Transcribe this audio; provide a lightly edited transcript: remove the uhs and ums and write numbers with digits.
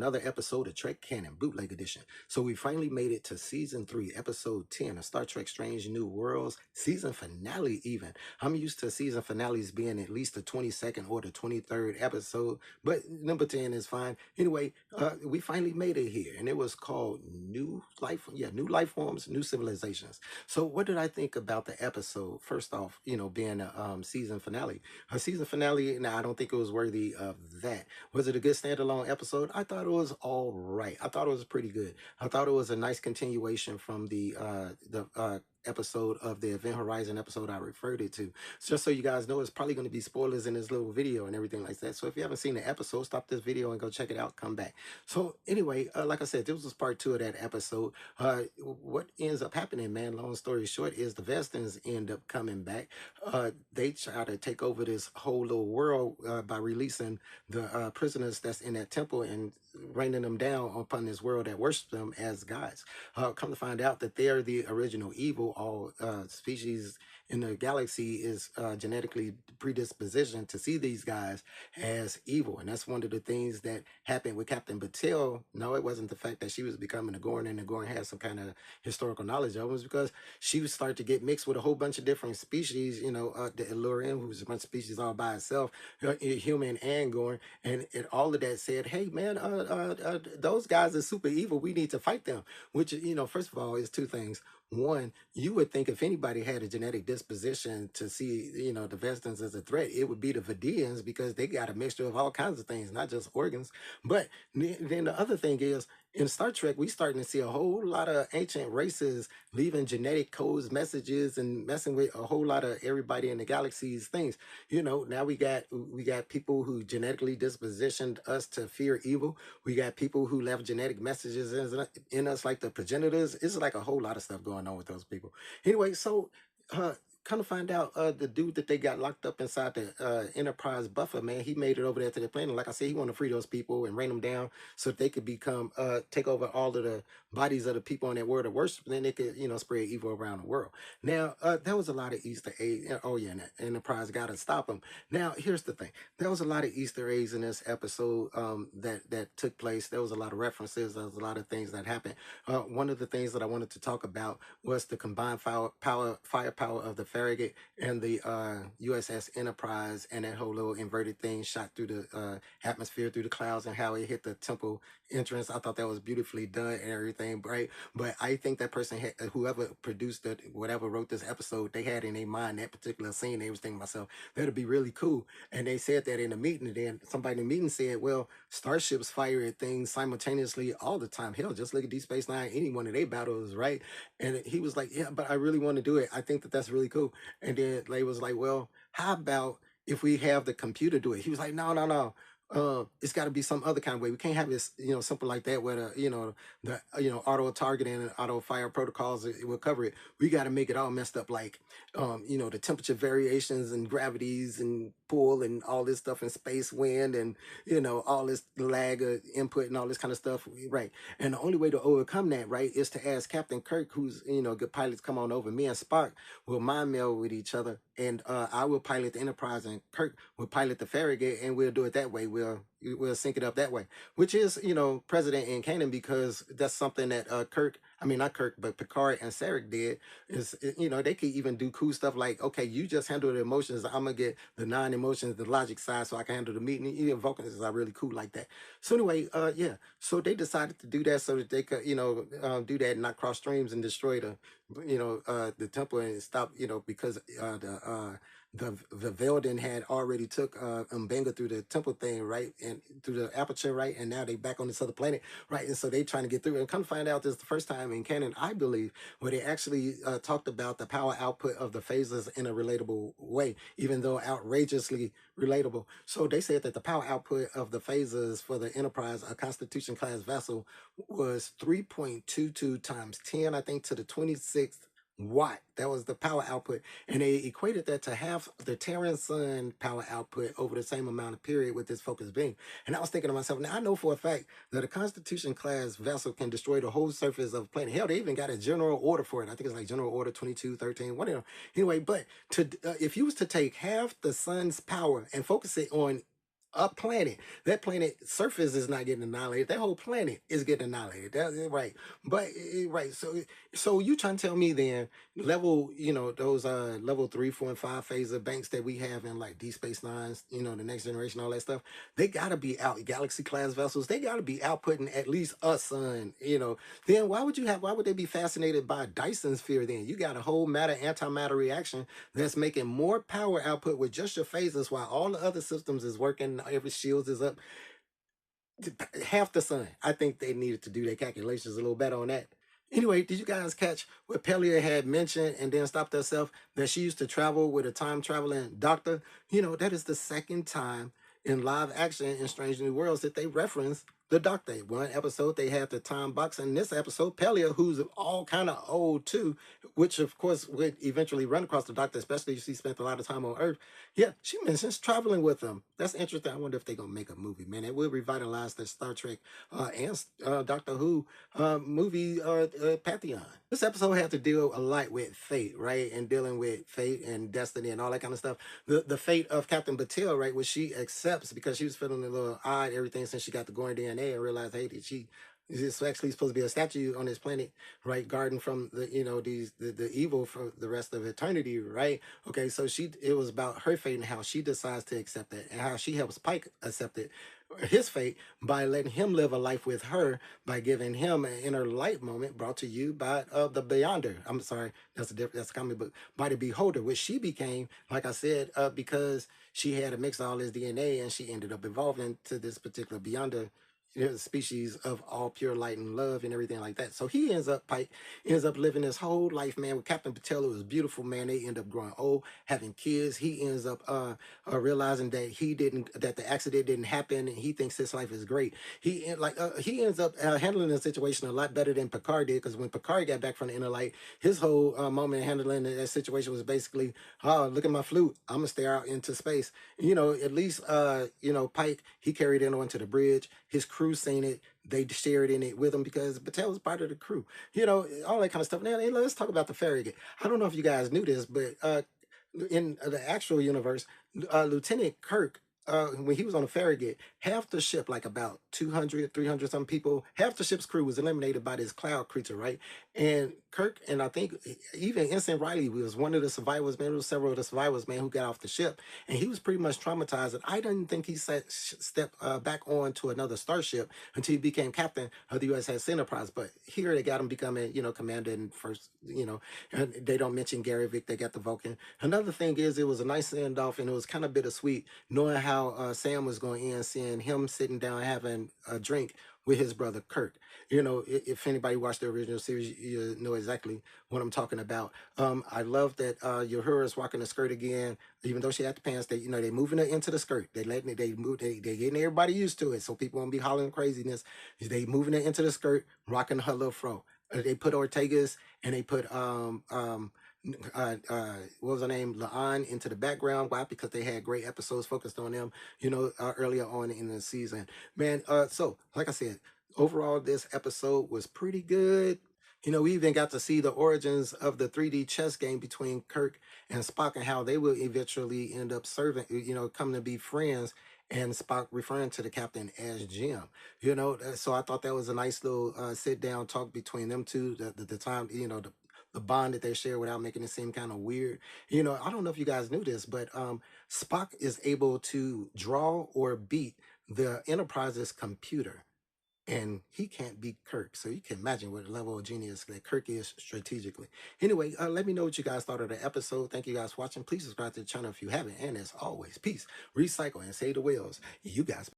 another episode of Trek Canon Bootleg Edition. So we finally made it to season 3, episode 10 of Star Trek Strange New Worlds, season finale even. I'm used to season finales being at least the 22nd or the 23rd episode, but number 10 is fine. Anyway, we finally made it here, and it was called New Life Forms, New Civilizations. So what did I think about the episode? First off, being a season finale. A season finale, now I don't think it was worthy of that. Was it a good standalone episode? I thought it was all right. I thought it was pretty good. I thought it was a nice continuation from the episode of the Event Horizon episode I referred it to. Just so you guys know, it's probably going to be spoilers in this little video and everything like that. So if you haven't seen the episode, stop this video and go check it out. Come back. So anyway, like I said, this was part 2 of that episode. What ends up happening, man, long story short, is the Vestans end up coming back. They try to take over this whole little world by releasing the prisoners that's in that temple and raining them down upon this world that worships them as gods. Come to find out that they are the original evil. All species in the galaxy is genetically predispositioned to see these guys as evil. And that's one of the things that happened with Captain Batel. No, it wasn't the fact that she was becoming a Gorn and the Gorn had some kind of historical knowledge of it. It was because she was starting to get mixed with a whole bunch of different species, the Illyrian, who's a bunch of species all by itself, human and Gorn. And all of that said, hey, man, those guys are super evil. We need to fight them. Which, first of all, is 2 things. One, you would think if anybody had a genetic disposition to see, the Vestans as a threat, it would be the Vidians, because they got a mixture of all kinds of things, not just organs. But then the other thing is, in Star Trek, we starting to see a whole lot of ancient races leaving genetic codes, messages, and messing with a whole lot of everybody in the galaxy's things. Now we got people who genetically dispositioned us to fear evil. We got people who left genetic messages in us, like the progenitors. It's like a whole lot of stuff going on with those people. Anyway, so kind of find out the dude that they got locked up inside the Enterprise buffer, man, he made it over there to the planet. Like I said, he wanted to free those people and rain them down so that they could become take over all of the bodies of the people in that world of worship. Then they could, spread evil around the world. Now, there was a lot of Easter eggs. Oh yeah, and the Enterprise got to stop them. Now, here's the thing: there was a lot of Easter eggs in this episode that took place. There was a lot of references. There was a lot of things that happened. One of the things that I wanted to talk about was the combined firepower of the Farragut and the USS Enterprise, and that whole little inverted thing shot through the atmosphere, through the clouds, and how it hit the temple entrance. I thought that was beautifully done and everything, right? But I think that person, whoever produced it, whatever wrote this episode, they had in their mind that particular scene. They was thinking to myself, that'd be really cool. And they said that in the meeting, and then somebody in the meeting said, well, starships fire at things simultaneously all the time. Hell, just look at Deep Space Nine, any one of their battles, right? And he was like, yeah, but I really want to do it. I think that that's really cool. And then Lay was like, well, how about if we have the computer do it? He was like, no, no, no. It's got to be some other kind of way. We can't have this, something like that where the auto targeting and auto fire protocols, it will cover it. We got to make it all messed up, like the temperature variations and gravities and pull and all this stuff and space wind and all this lag input and all this kind of stuff, right? And the only way to overcome that, right, is to ask Captain Kirk, who's good pilots, come on over. Me and Spock will mind meld with each other, and I will pilot the Enterprise, and Kirk will pilot the Farragut, and we'll do it that way. We'll sync it up that way, which is precedent in canon, because that's something that not Kirk, but Picard and Sarek did. Is they could even do cool stuff like, okay, you just handle the emotions, I'm gonna get the non-emotions, the logic side, so I can handle the meeting. Vulcans are really cool like that. So anyway, so they decided to do that so that they could do that and not cross streams and destroy the temple and stop because the Velden had already took Mbenga through the temple thing, right, and through the aperture, right, and now they back on this other planet, right, and so they trying to get through. And come to find out, this is the first time in canon, I believe, where they actually talked about the power output of the phasers in a relatable way, even though outrageously relatable. So they said that the power output of the phasers for the Enterprise, a Constitution class vessel, was 3.22 times 10, I think, to the 26th watt. That was the power output, and they equated that to half the Terran Sun power output over the same amount of period with this focus beam. And I was thinking to myself, now I know for a fact that a Constitution class vessel can destroy the whole surface of a planet. Hell, they even got a general order for it. I think it's like General Order 2213, whatever. Anyway, but if you was to take half the sun's power and focus it on a planet. That planet surface is not getting annihilated. That whole planet is getting annihilated. That's right. But right. So you trying to tell me then level, those level 3, 4, and 5 phase of banks that we have in like D Space Nines, the next generation, all that stuff, they gotta be out galaxy class vessels. They gotta be outputting at least a sun. Then why would they be fascinated by Dyson sphere then? You got a whole matter antimatter reaction that's making more power output with just your phases while all the other systems is working, every shields is up half the sun. I think they needed to do their calculations a little better on that. Anyway, did you guys catch what Pelia had mentioned and then stopped herself that she used to travel with a time traveling doctor? That is the second time in live action in Strange New Worlds that they reference the doctor. One episode they had the time box, and this episode Pelia, who's all kind of old too, which of course would eventually run across the doctor, especially if she spent a lot of time on Earth. Yeah, she mentions traveling with them. That's interesting. I wonder if they're gonna make a movie. Man, it will revitalize the Star Trek and Doctor Who movie pantheon. This episode had to deal a lot with fate, right, and dealing with fate and destiny and all that kind of stuff. The fate of Captain Batil, right, which she accepts because she was feeling a little odd everything since she got the Gorn DNA and realized, hey, that she is actually supposed to be a statue on this planet, right, guarding from the evil for the rest of eternity, right? Okay, so it was about her fate and how she decides to accept it and how she helps Pike accept it, his fate, by letting him live a life with her, by giving him an inner light moment brought to you by the Beyonder. I'm sorry, that's a comic book, by the Beholder, which she became, like I said, because she had to mix all his DNA and she ended up evolving to this particular Beyonder, species of all pure light and love and everything like that. So Pike ends up living his whole life, man, with Captain Patel. It was beautiful, man. They end up growing old, having kids. He ends up realizing that that the accident didn't happen, and he thinks his life is great. He ends up handling the situation a lot better than Picard did, because when Picard got back from the inner light, his whole moment handling that situation was basically, oh, look at my flute, I'm gonna stare out into space. At least Pike, he carried it onto the bridge. His crew seen it. They shared in it with him because Patel was part of the crew. All that kind of stuff. Now, let's talk about the Farragut. I don't know if you guys knew this, but in the actual universe, Lieutenant Kirk, when he was on the Farragut, half the ship, like about 200, 300 some people, half the ship's crew was eliminated by this cloud creature, right? And Kirk, and I think even Ensign Riley was one of the survivors, man. There was several of the survivors, man, who got off the ship. And he was pretty much traumatized. And I didn't think he stepped back on to another starship until he became captain of the USS Enterprise. But here they got him becoming, commander and first, and they don't mention Gary Vick, they got the Vulcan. Another thing is, it was a nice send off, and it was kind of bittersweet knowing how Sam was going in, seeing him sitting down having a drink with his brother Kirk. If anybody watched the original series, you know exactly what I'm talking about. I love that Uhura's rocking the skirt again, even though she had the pants. They moving her into the skirt. They getting everybody used to it, so people won't be hollering craziness. They moving her into the skirt, rocking her little fro. They put Ortega's and they put what was her name, Laan, into the background. Why? Because they had great episodes focused on them, earlier on in the season, man. So like I said, overall this episode was pretty good. We even got to see the origins of the 3D chess game between Kirk and Spock, and how they will eventually end up serving, coming to be friends, and Spock referring to the captain as Jim. So I thought that was a nice little sit down talk between them two. The time, the bond that they share without making it seem kind of weird. I don't know if you guys knew this, but Spock is able to draw or beat the Enterprise's computer, and he can't beat Kirk. So you can imagine what level of genius that Kirk is strategically. Anyway, let me know what you guys thought of the episode. Thank you guys for watching. Please subscribe to the channel if you haven't. And as always, peace, recycle, and save the whales. You guys.